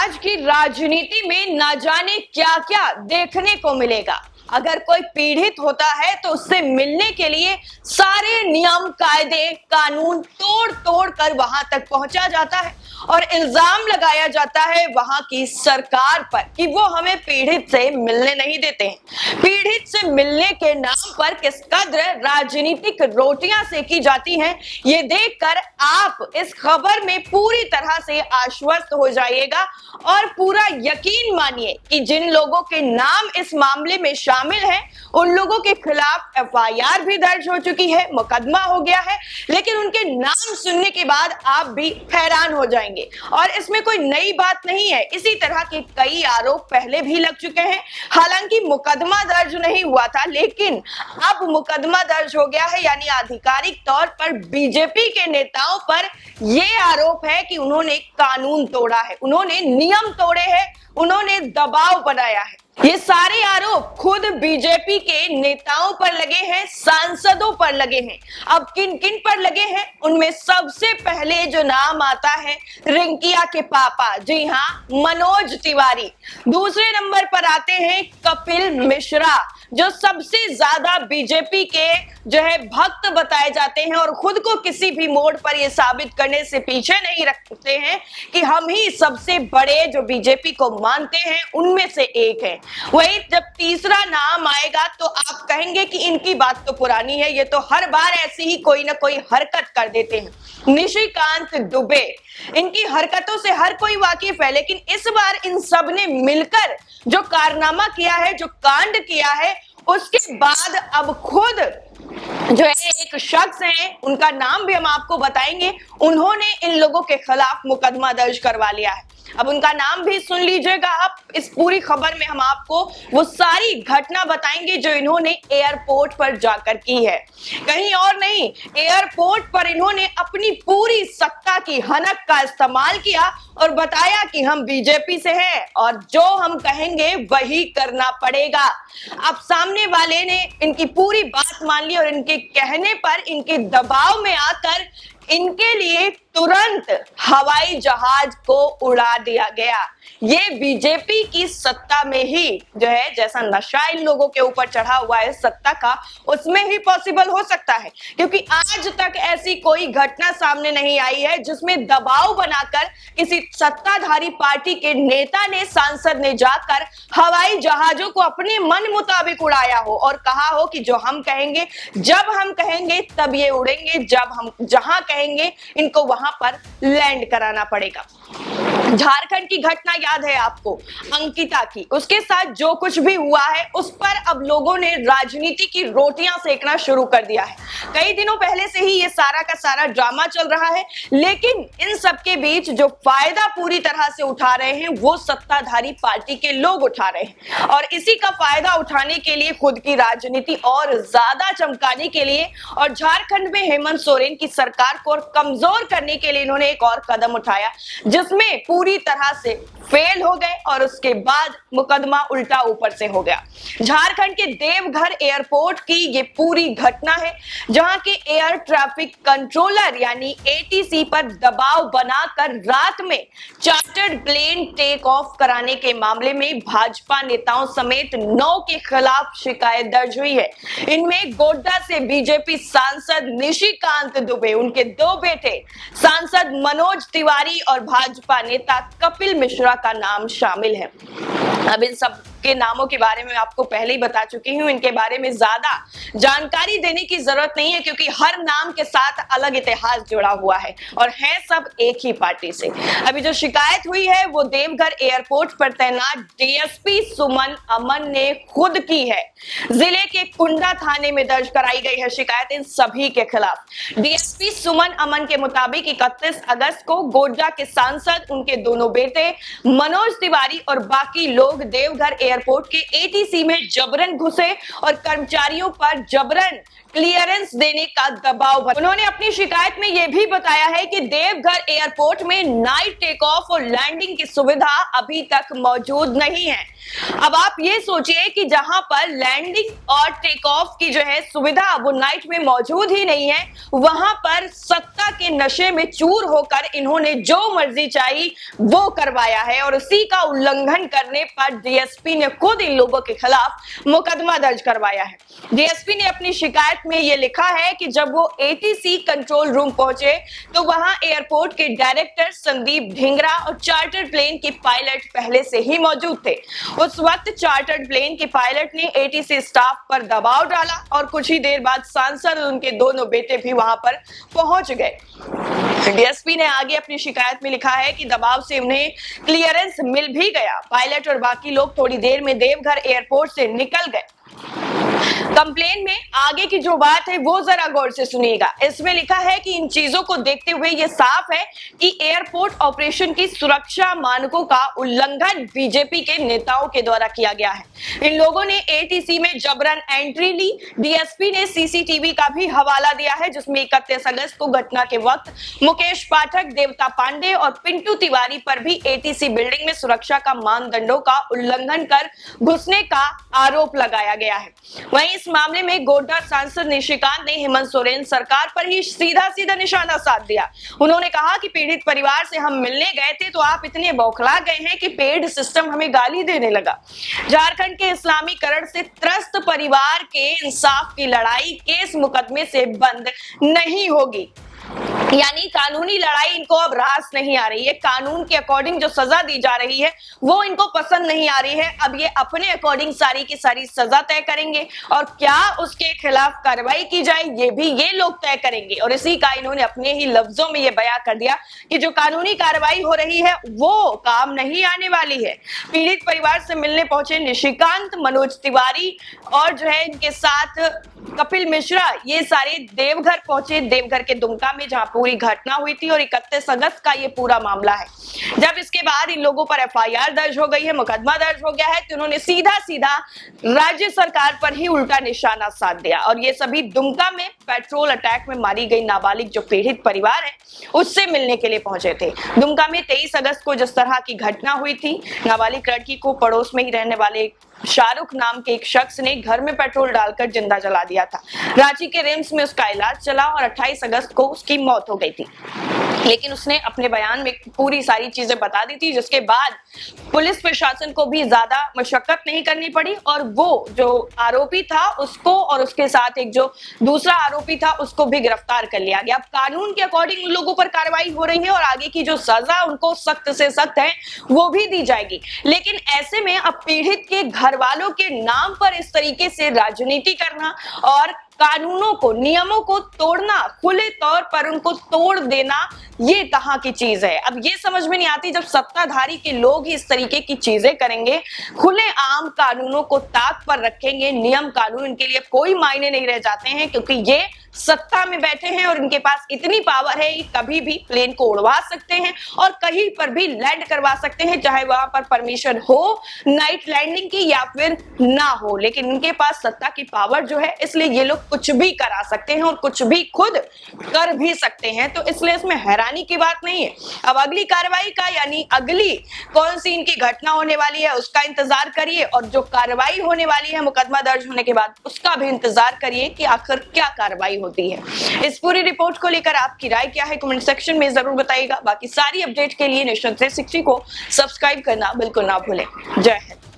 आज की राजनीति में ना जाने क्या क्या देखने को मिलेगा। अगर कोई पीड़ित होता है तो उससे मिलने के लिए सारे नियम कायदे कानून तोड़ तोड़ कर वहां तक पहुंचा जाता है और इल्जाम लगाया जाता है वहां की सरकार पर कि वो हमें पीड़ित से मिलने नहीं देते हैं। पीड़ित से मिलने के नाम पर किस कद्र राजनीतिक रोटियां सेकी जाती हैं, ये देखकर आप इस खबर में पूरी तरह से आश्वस्त हो जाइएगा और पूरा यकीन मानिए कि जिन लोगों के नाम इस मामले में शामिल हैं, उन लोगों के खिलाफ एफआईआर भी दर्ज हो चुकी है, मुकदमा हो गया है, लेकिन उनके नाम सुनने के बाद आप भी हैरान हो जाएंगे। और इसमें कोई नई बात नहीं है, इसी तरह के कई आरोप पहले भी लग चुके हैं। हालांकि मुकदमा दर्ज नहीं हुआ था, लेकिन अब मुकदमा दर्ज हो गया है, यानी आधिकारिक तौर पर बीजेपी के नेताओं पर यह आरोप है कि उन्होंने कानून तोड़ा है, उन्होंने नियम तोड़े हैं, उन्होंने दबाव बनाया है। ये सारे आरोप खुद बीजेपी के नेताओं पर लगे हैं, सांसदों पर लगे हैं। अब किन किन पर लगे हैं, उनमें सबसे पहले जो नाम आता है रिंकिया के पापा, जी हाँ, मनोज तिवारी। दूसरे नंबर पर आते हैं कपिल मिश्रा, जो सबसे ज्यादा बीजेपी के जो है भक्त बताए जाते हैं और खुद को किसी भी मोड़ पर यह साबित करने से पीछे नहीं रखते हैं कि हम ही सबसे बड़े जो बीजेपी को मानते हैं उनमें से एक है। वही जब तीसरा नाम आएगा तो आप कहेंगे कि इनकी बात तो पुरानी है, ये तो हर बार ऐसी ही कोई ना कोई हरकत कर देते हैं। निशिकांत दुबे, इनकी हरकतों से हर कोई वाकिफ है, लेकिन इस बार इन सब ने मिलकर जो कारनामा किया है, जो कांड किया है, उसके बाद अब खुद जो है एक शख्स है, उनका नाम भी हम आपको बताएंगे, उन्होंने इन लोगों के खिलाफ मुकदमा दर्ज करवा लिया है। अब उनका नाम भी सुन लीजिएगा आप। इस पूरी खबर में हम आपको वो सारी घटना बताएंगे जो इन्होंने एयरपोर्ट पर जाकर की है, कहीं और नहीं। एयरपोर्ट पर इन्होंने अपनी पूरी सत्ता की हनक का इस्तेमाल किया और बताया कि हम बीजेपी से हैं और जो हम कहेंगे वही करना पड़ेगा। अब सामने वाले ने इनकी पूरी बात मान ली और इनके कहने पर, इनके दबाव में आकर इनके लिए तुरंत हवाई जहाज को उड़ा दिया गया। ये बीजेपी की सत्ता में ही जो है, जैसा नशा इन लोगों के ऊपर चढ़ा हुआ है सत्ता का, उसमें ही पॉसिबल हो सकता है, क्योंकि आज तक ऐसी कोई घटना सामने नहीं आई है जिसमें दबाव बनाकर किसी सत्ताधारी पार्टी के नेता ने, सांसद ने जाकर हवाई जहाजों को अपने मन मुताबिक उड़ाया हो और कहा हो कि जो हम कहेंगे, जब हम कहेंगे तब ये उड़ेंगे, जब हम जहां कहेंगे इनको वहां पर लैंड कराना पड़ेगा। झारखंड की घटना याद है आपको, अंकिता की, उसके साथ जो कुछ भी हुआ है उस पर अब लोगों ने राजनीति की रोटियां सेकना शुरू कर दिया है। कई दिनों पहले से ही ये सारा का सारा ड्रामा चल रहा है, लेकिन इन सब के बीच जो फायदा पूरी तरह से उठा रहे हैं वो सत्ताधारी पार्टी के लोग उठा रहे हैं और इसी का फायदा उठाने के लिए, खुद की राजनीति और ज्यादा चमकाने के लिए और झारखंड में हेमंत सोरेन की सरकार को और कमजोर करने के लिए इन्होंने एक और कदम उठाया, जिसमें पूरी तरह से फेल हो गए और उसके बाद मुकदमा उल्टा ऊपर से हो गया। झारखंड के देवघर एयरपोर्ट की ये पूरी घटना है, जहां के एयर ट्रैफिक कंट्रोलर यानी एटीसी पर दबाव बनाकर रात में चार्टर्ड प्लेन टेक ऑफ कराने के मामले में भाजपा नेताओं समेत 9 के खिलाफ शिकायत दर्ज हुई है। इनमें गोड्डा से बीजेपी सांसद निशिकांत दुबे, उनके 2 बेटे सांसद मनोज तिवारी और भाजपा नेता कपिल मिश्रा का नाम शामिल है। अब इन सब के नामों के बारे में आपको पहले ही बता चुकी हूं, इनके बारे में ज्यादा जानकारी देने की जरूरत नहीं है, क्योंकि हर नाम के साथ अलग इतिहास जुड़ा हुआ है और है सब एक ही पार्टी से। अभी जो शिकायत हुई है वो देवघर एयरपोर्ट पर तैनात डीएसपी सुमन अमन ने खुद की है। जिले के कुंडा थाने में दर्ज कराई गई है शिकायत इन सभी के खिलाफ। डीएसपी सुमन अमन के मुताबिक 31 अगस्त को गोड्डा के सांसद, उनके दोनों बेटे मनोज तिवारी और बाकी लोग देवघर एयरपोर्ट के एटीसी में जबरन घुसे और कर्मचारियों पर जबरन क्लियरेंस देने का दबाव बना। उन्होंने अपनी शिकायत में यह भी बताया है कि देवघर एयरपोर्ट में नाइट टेक ऑफ और लैंडिंग की सुविधा अभी तक मौजूद नहीं है। अब आप ये सोचिए कि जहां पर लैंडिंग और टेक ऑफ की जो है सुविधा वो नाइट में मौजूद ही नहीं है, वहां पर सत्ता के नशे में चूर होकर इन्होंने जो मर्जी चाहिए वो करवाया है और उसी का उल्लंघन करने पर डीएसपी ने खुद इन लोगों के खिलाफ मुकदमा दर्ज करवाया है। डीएसपी ने अपनी शिकायत में यह लिखा है कि जब वो एटीसी कंट्रोल रूम पहुंचे तो वहां एयरपोर्ट के डायरेक्टर संदीप ढींगरा और चार्टर्ड प्लेन के पायलट पहले से ही मौजूद थे। उस वक्त चार्टर्ड प्लेन के पायलट ने एटीसी स्टाफ पर दबाव डाला और कुछ ही देर बाद सांसद और उनके दोनों बेटे भी वहां पर पहुंच गए। डीएसपी ने आगे अपनी शिकायत में लिखा है कि दबाव से उन्हें क्लियरेंस मिल भी गया। पायलट और बाकी लोग थोड़ी देर में देवघर एयरपोर्ट से निकल गए। कंप्लेन में आगे की जो बात है वो जरा गौर से सुनिएगा। इसमें लिखा है कि इन चीजों को देखते हुए यह साफ है कि एयरपोर्ट ऑपरेशन की सुरक्षा मानकों का उल्लंघन बीजेपी के नेताओं के द्वारा किया गया है। इन लोगों ने एटीसी में जबरन एंट्री ली। डीएसपी ने सीसीटीवी का भी हवाला दिया है जिसमें 31 अगस्त को घटना के वक्त मुकेश पाठक, देवता पांडे और पिंटू तिवारी पर भी एटीसी बिल्डिंग में सुरक्षा का मानदंडों का उल्लंघन कर घुसने का आरोप लगाया गया है। वहीं इस मामले में गोड्डा सांसद निशिकांत ने हेमंत सोरेन सरकार पर ही सीधा सीधा निशाना साध दिया। उन्होंने कहा कि पीड़ित परिवार से हम मिलने गए थे तो आप इतने बौखला गए हैं कि पेड सिस्टम हमें गाली देने लगा। झारखंड के इस्लामीकरण से त्रस्त परिवार के इंसाफ की लड़ाई केस मुकदमे से बंद नहीं होगी। यानी कानूनी लड़ाई इनको अब रास नहीं आ रही है। कानून के अकॉर्डिंग जो सजा दी जा रही है वो इनको पसंद नहीं आ रही है। अब ये अपने अकॉर्डिंग सारी की सारी सजा तय करेंगे और क्या उसके खिलाफ कार्रवाई की जाए ये भी ये लोग तय करेंगे। और इसी का इन्होंने अपने ही लफ्जों में ये बयां कर दिया कि जो कानूनी कार्रवाई हो रही है वो काम नहीं आने वाली है। पीड़ित परिवार से मिलने पहुंचे निशिकांत, मनोज तिवारी और जो है इनके साथ कपिल मिश्रा, ये सारे देवघर पहुंचे। देवघर के दुमका में जहां पूरी घटना हुई थी और 31 अगस्त का ये पूरा मामला है। जब इसके बाद इन लोगों पर एफआईआर दर्ज हो गई है, मुकदमा दर्ज हो गया है, तो उन्होंने सीधा सीधा राज्य सरकार पर ही उल्टा निशाना साध दिया। और ये सभी दुमका में पेट्रोल अटैक में मारी गई नाबालिग जो पीड़ित परिवार है उससे मिलने के लिए पहुंचे थे। दुमका में 23 अगस्त को जिस तरह की घटना हुई थी, नाबालिग लड़की को पड़ोस में ही रहने वाले शाहरुख नाम के एक शख्स ने घर में पेट्रोल डालकर जिंदा जला दिया था। रांची के रिम्स में उसका इलाज चला और 28 अगस्त को उसकी मौत हो गई थी। लेकिन उसने अपने बयान में पूरी सारी चीजें बता दी थी, जिसके बाद पुलिस प्रशासन को भी ज्यादा मशक्कत नहीं करनी पड़ी और वो जो आरोपी था उसको और उसके साथ एक जो दूसरा आरोपी था उसको भी गिरफ्तार कर लिया गया। अब कानून के अकॉर्डिंग उन लोगों पर कार्रवाई हो रही है और आगे की जो सजा उनको सख्त से सख्त है वो भी दी जाएगी। लेकिन ऐसे में अब पीड़ित के घर वालों के नाम पर इस तरीके से राजनीति करना और कानूनों को, नियमों को तोड़ना, खुले तौर पर उनको तोड़ देना, ये कहां की चीज है। अब ये समझ में नहीं आती जब सत्ताधारी के लोग ही इस तरीके की चीजें करेंगे, खुले आम कानूनों को ताक पर रखेंगे, नियम कानून इनके लिए कोई मायने नहीं रह जाते हैं क्योंकि ये सत्ता में बैठे हैं और इनके पास इतनी पावर है कि कभी भी प्लेन को उड़वा सकते हैं और कहीं पर भी लैंड करवा सकते हैं, चाहे वहां पर परमिशन हो नाइट लैंडिंग की या फिर ना हो। लेकिन इनके पास सत्ता की पावर जो है, इसलिए ये लोग कुछ भी करा सकते हैं और कुछ भी खुद कर भी सकते हैं। तो इसलिए इसमें हैरानी की बात नहीं है। अब अगली कार्रवाई का यानी अगली कौन सी इनकी घटना होने वाली है उसका इंतजार करिए और जो कार्रवाई होने वाली है मुकदमा दर्ज होने के बाद उसका भी इंतजार करिए कि आखिर क्या कार्रवाई होती है। इस पूरी रिपोर्ट को लेकर आपकी राय क्या है कमेंट सेक्शन में जरूर बताइएगा। बाकी सारी अपडेट के लिए नेशन 360 को सब्सक्राइब करना बिल्कुल ना भूलें। जय हिंद।